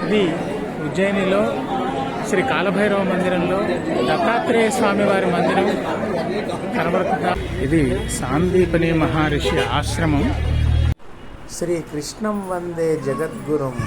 ఇది ఉజ్జయినిలో శ్రీ కాలభైరవ మందిరంలో దత్తాత్రేయ స్వామి వారి మందిరం కనబడుతుందా. ఇది సాందీపని మహర్షి ఆశ్రమం. శ్రీ కృష్ణం వందే జగద్గురుం.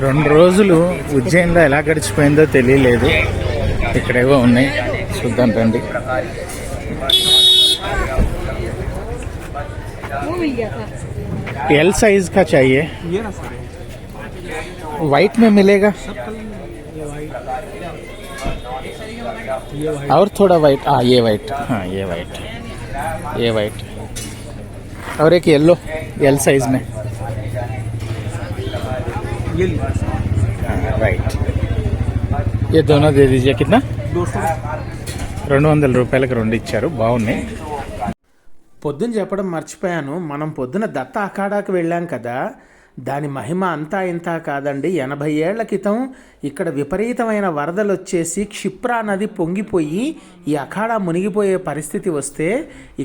రెండు రోజులు ఉజ్జయిన్లో ఎలా గడిచిపోయిందో తెలియలేదు. ఇక్కడేవో ఉన్నాయి, చూద్దాం రండి. एल साइज का चाहिए, वाइट में मिलेगा और थोड़ा वाइट. हाँ ये वाइट, हाँ ये वाइट, ये वाइट और एक येलो एल साइज में. राइट, ये दोनों दे दीजिए. कितना? 200 రూపాయలకు రెండు ఇచ్చారు. బాగున్నాయి. పొద్దున చెప్పడం మర్చిపోయాను. మనం పొద్దున దత్త అఖాడాకి వెళ్ళాం కదా, దాని మహిమ అంతా ఇంతా కాదండి. 80 ఏళ్ల క్రితం ఇక్కడ విపరీతమైన వరదలు వచ్చేసి క్షిప్రా నది పొంగిపోయి ఈ అఖాడా మునిగిపోయే పరిస్థితి వస్తే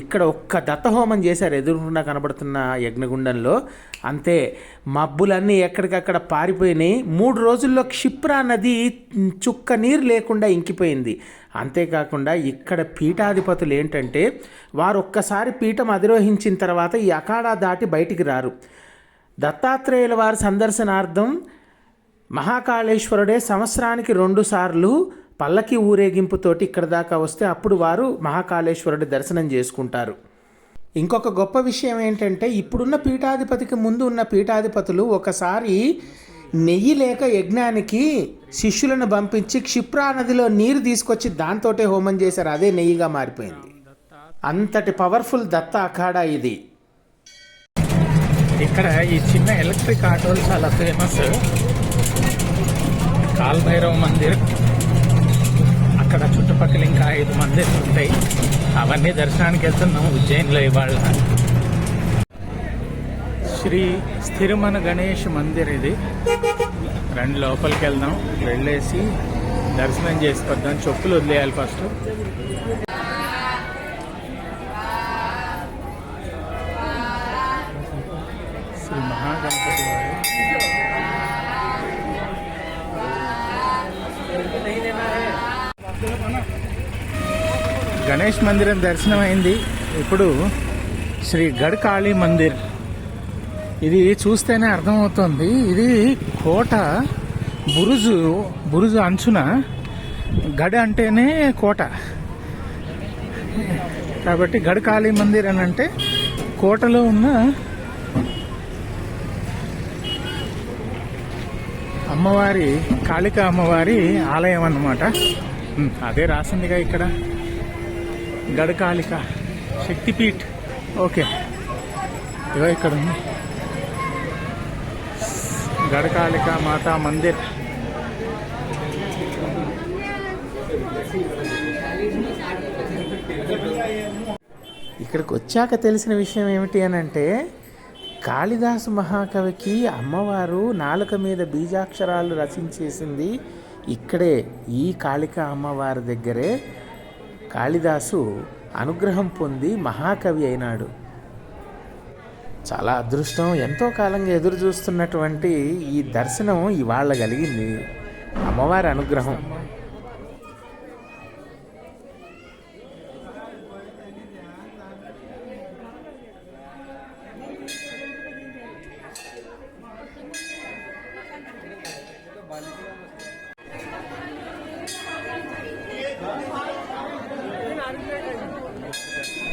ఇక్కడ ఒక్క దత్తహోమం చేశారు ఎదురుకుండా కనబడుతున్న యజ్ఞగుండంలో. అంతే, మబ్బులన్నీ ఎక్కడికక్కడ పారిపోయినాయి. 3 రోజుల్లో క్షిప్రా నది చుక్క నీరు లేకుండా ఇంకిపోయింది. అంతేకాకుండా ఇక్కడ పీఠాధిపతులు ఏంటంటే, వారు ఒక్కసారి పీఠం అధిరోహించిన తర్వాత ఈ అఖాడా దాటి బయటికి రారు. దత్తాత్రేయుల వారి సందర్శనార్థం మహాకాళేశ్వరుడే సంవత్సరానికి 2 సార్లు పల్లకి ఊరేగింపుతోటి ఇక్కడ దాకా వస్తే అప్పుడు వారు మహాకాళేశ్వరుడి దర్శనం చేసుకుంటారు. ఇంకొక గొప్ప విషయం ఏంటంటే, ఇప్పుడున్న పీఠాధిపతికి ముందు ఉన్న పీఠాధిపతులు ఒకసారి నెయ్యి లేక యజ్ఞానికి శిష్యులను పంపించి క్షిప్రా నదిలో నీరు తీసుకొచ్చి దాంతోటే హోమం చేశారు. అదే నెయ్యిగా మారిపోయింది. అంతటి పవర్ఫుల్ దత్త అఖాడా ఇది. ఇక్కడ ఈ చిన్న ఎలక్ట్రిక్ ఆటోలు చాలా ఫేమస్. కాలభైరవ మందిర్, అక్కడ చుట్టుపక్కల ఇంకా 5 మందిర్లు ఉంటాయి. అవన్నీ దర్శనానికి వెళ్తున్నాం ఉజ్జయిన్లో ఇవాళ. శ్రీ స్థిరమన గణేష్ మందిర్ ఇది. రండి లోపలికి వెళ్దాం, వెళ్ళేసి దర్శనం చేసుకొద్దాం. చెప్పులు వదిలేయాలి ఫస్ట్. శ్రీ మహాగణపతి వారు. గణేష్ మందిరం దర్శనం అయింది. ఇప్పుడు శ్రీ గఢ్ కాళీ మందిర్. ఇది చూస్తేనే అర్థమవుతుంది. ఇది కోట బురుజు అంచున. గఢ్ అంటేనే కోట కాబట్టి గఢ్ కాళీ మందిర్ అని అంటే కోటలో ఉన్న అమ్మవారి, కాళికా అమ్మవారి ఆలయం అన్నమాట. అదే రాసిందిగా ఇక్కడ, గఢ్ కాళిక శక్తిపీఠ్. ఓకే, ఇవో ఇక్కడ ఉంది గఢ్ కాళికా మాతా మందిర్. ఇక్కడికి వచ్చాక తెలిసిన విషయం ఏమిటి అని అంటే, కాళిదాసు మహాకవికి అమ్మవారు నాలుక మీద బీజాక్షరాలు రచించేసింది ఇక్కడే, ఈ కాళికా అమ్మవారి దగ్గరే కాళిదాసు అనుగ్రహం పొంది మహాకవి అయినాడు. చాలా అదృష్టం. ఎంతో కాలంగా ఎదురు చూస్తున్నటువంటి ఈ దర్శనం ఇవాళ కలిగింది. అమ్మవారి అనుగ్రహం.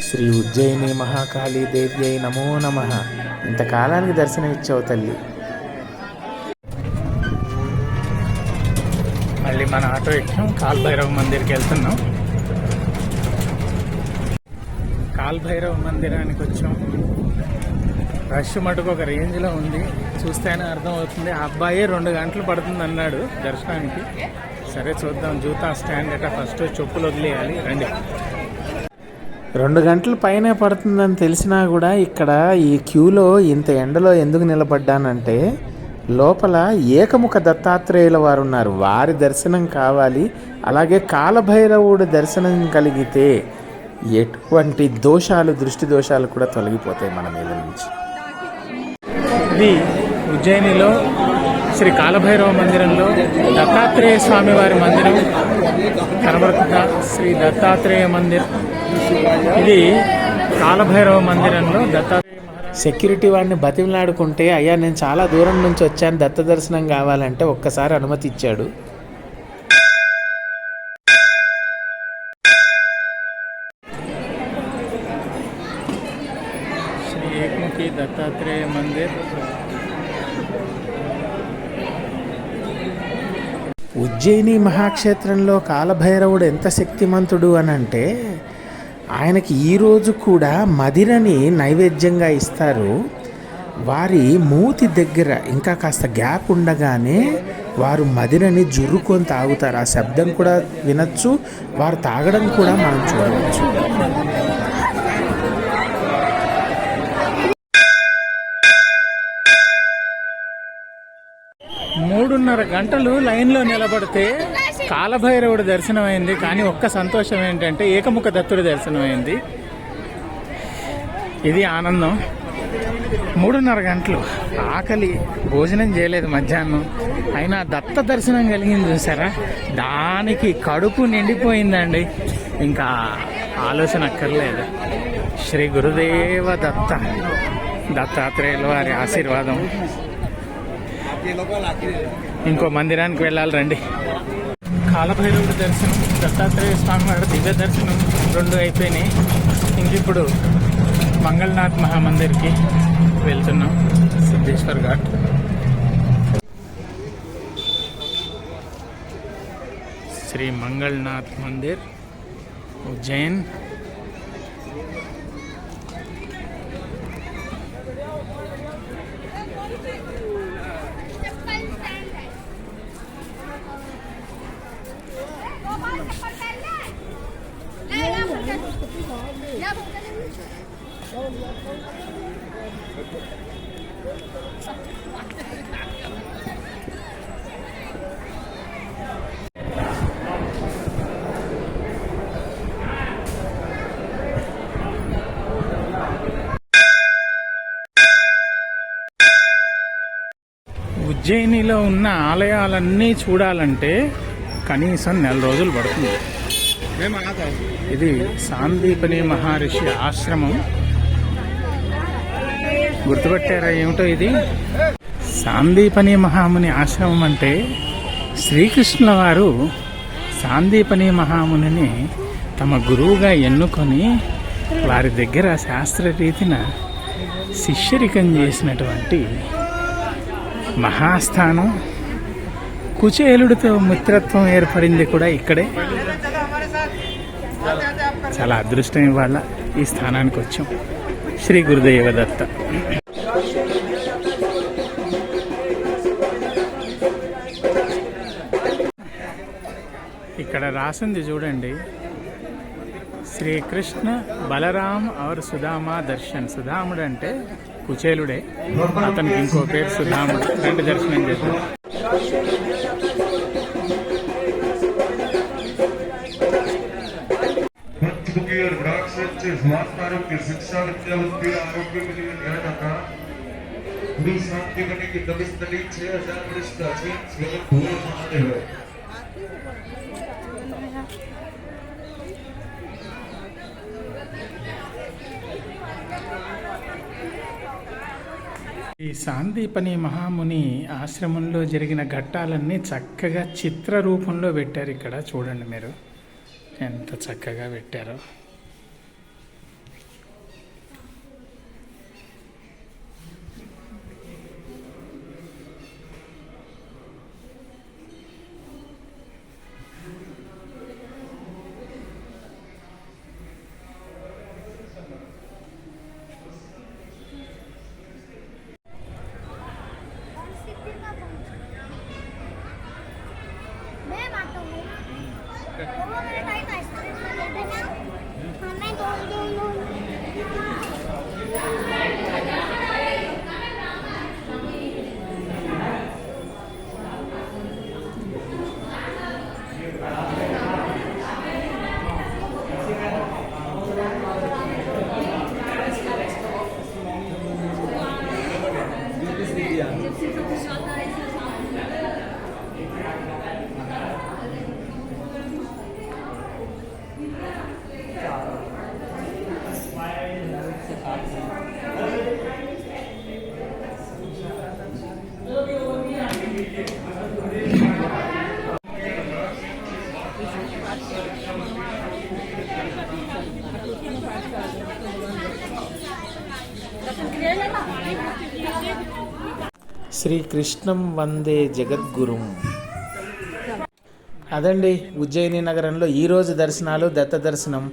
శ్రీ ఉజ్జయిని మహాకాళీ దేవ్యై నమో నమః. ఇంతకాలానికి దర్శనం ఇచ్చావు తల్లి. మళ్ళీ మన ఆటో ఎక్కాం, కాలభైరవ మందిర్కి వెళ్తున్నాం. కాల్భైరవ మందిరానికి వచ్చాం. రష్ మటుకు ఒక రేంజ్లో ఉంది, చూస్తేనే అర్థమవుతుంది. ఆ అబ్బాయే 2 గంటలు పడుతుంది అన్నాడు దర్శనానికి. సరే చూద్దాం. జూతా స్టాండ్ అట, ఫస్ట్ చెప్పులు వదిలేయాలి. రండి. 2 గంటల పైనే పడుతుందని తెలిసినా కూడా ఇక్కడ ఈ క్యూలో ఇంత ఎండలో ఎందుకు నిలబడ్డానంటే, లోపల ఏకముఖ దత్తాత్రేయుల వారు ఉన్నారు, వారి దర్శనం కావాలి. అలాగే కాలభైరవుడి దర్శనం కలిగితే ఎటువంటి దోషాలు, దృష్టి దోషాలు కూడా తొలగిపోతాయి మన మీద నుంచి. ఇది ఉజ్జయినిలో శ్రీ కాలభైరవ మందిరంలో దత్తాత్రేయ స్వామి వారి మందిరం కనబడుతుందా? శ్రీ దత్తాత్రేయ మందిర్. ఇది కాలభైరవ మందిరంలో దత్తాత్రేయ సెక్యూరిటీ వాడిని బతిమలాడుకుంటే, అయ్యా నేను చాలా దూరం నుంచి వచ్చాను, దత్త దర్శనం కావాలంటే ఒక్కసారి అనుమతి ఇచ్చాడు. శ్రీ ఏకముఖి దత్తాత్రేయ మందిర్. ఉజ్జయిని మహాక్షేత్రంలో కాలభైరవుడు ఎంత శక్తిమంతుడు అని అంటే, ఆయనకి ఈరోజు కూడా మదిరని నైవేద్యంగా ఇస్తారు. వారి మూతి దగ్గర ఇంకా కాస్త గ్యాప్ ఉండగానే వారు మదిరని జుర్రుకొని తాగుతారు. ఆ శబ్దం కూడా వినొచ్చు, వారు తాగడం కూడా మనం చూడవచ్చు. 3.5 గంటలు లైన్లో నిలబడితే కాలభైరవుడి దర్శనం అయింది. కానీ ఒక్క సంతోషం ఏంటంటే ఏకముఖ దత్తుడి దర్శనం అయింది. ఇది ఆనందం. 3.5 గంటలు ఆకలి, భోజనం చేయలేదు మధ్యాహ్నం, అయినా దత్త దర్శనం కలిగింది చూసారా, దానికి కడుపు నిండిపోయిందండి. ఇంకా ఆలోచన అక్కర్లేదు. శ్రీ గురుదేవ దత్త, దత్తాత్రేయుల వారి ఆశీర్వాదం. ఇంకో మందిరానికి వెళ్ళాలి, రండి. కాలభైరవుడి దర్శనం, దత్తాత్రేయ స్వామి వారి దివ్య దర్శనం 2 అయిపోయినాయి. ఇంకిప్పుడు మంగళనాథ్ మహామందిర్కి వెళ్తున్నాం, సిద్ధేశ్వర్ ఘాట్. శ్రీ మంగళనాథ్ మందిర్, ఉజ్జయిన్. ఉజ్జయినిలో ఉన్న ఆలయాలన్నీ చూడాలంటే కనీసం 4 రోజులు పడుతుంది. ఇది సాందీపని మహర్షి ఆశ్రమం. గుర్తుపట్టారా ఏమిటో? ఇది సాందీపని మహాముని ఆశ్రమం. అంటే శ్రీకృష్ణుల వారు సాందీపని మహామునిని తమ గురువుగా ఎన్నుకొని వారి దగ్గర శాస్త్రరీతిన శిష్యరికం చేసినటువంటి మహాస్థానం. కుచేలుడితో మిత్రత్వం ఏర్పడింది కూడా ఇక్కడే. చాలా అదృష్టం ఇవాళ ఈ స్థానానికి వచ్చాం. శ్రీ గురుదేవ దత్త. ఇక్కడ రాసింది చూడండి, శ్రీకృష్ణ బలరాం और సుధామా దర్శన్. సుధాముడు అంటే కుచేలుడే, అతనికి ఇంకో పేరు సుధాముడు. 2 దర్శనం చేద్దాం. शिक्षा विद्या बुद्धि आरोग्य के लिए ध्यान रखा। गुरु शांति करने की तपस्या 6000 वर्ष प्राचीन स्वयं भूल महादेव है। ఈ సాందీపని మహాముని ఆశ్రమంలో జరిగిన ఘట్టాలన్నీ చక్కగా చిత్ర రూపంలో పెట్టారు. ఇక్కడ చూడండి మీరు ఎంత చక్కగా పెట్టారో. శ్రీకృష్ణం వందే జగద్గురుం. అదండి ఉజ్జయిని నగరంలో ఈరోజు దర్శనాలు, దత్త దర్శనం.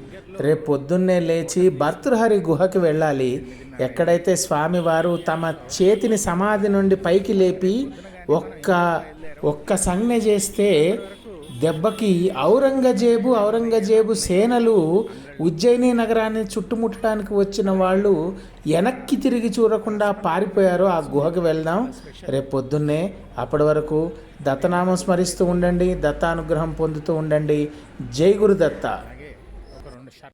రేపు పొద్దున్నే లేచి భర్తృహరి గుహకి వెళ్ళాలి. ఎక్కడైతే స్వామివారు తమ చేతిని సమాధి నుండి పైకి లేపి ఒక్క సంజ్ఞ చేస్తే దెబ్బకి ఔరంగజేబు సేనలు ఉజ్జయిని నగరాన్ని చుట్టుముట్టడానికి వచ్చిన వాళ్ళు వెనక్కి తిరిగి చూడకుండా పారిపోయారు. ఆ గుహకి వెళ్దాం రేపు పొద్దున్నే. అప్పటి వరకు దత్తనామం స్మరిస్తూ ఉండండి, దత్తానుగ్రహం పొందుతూ ఉండండి. జై గురుదత్త.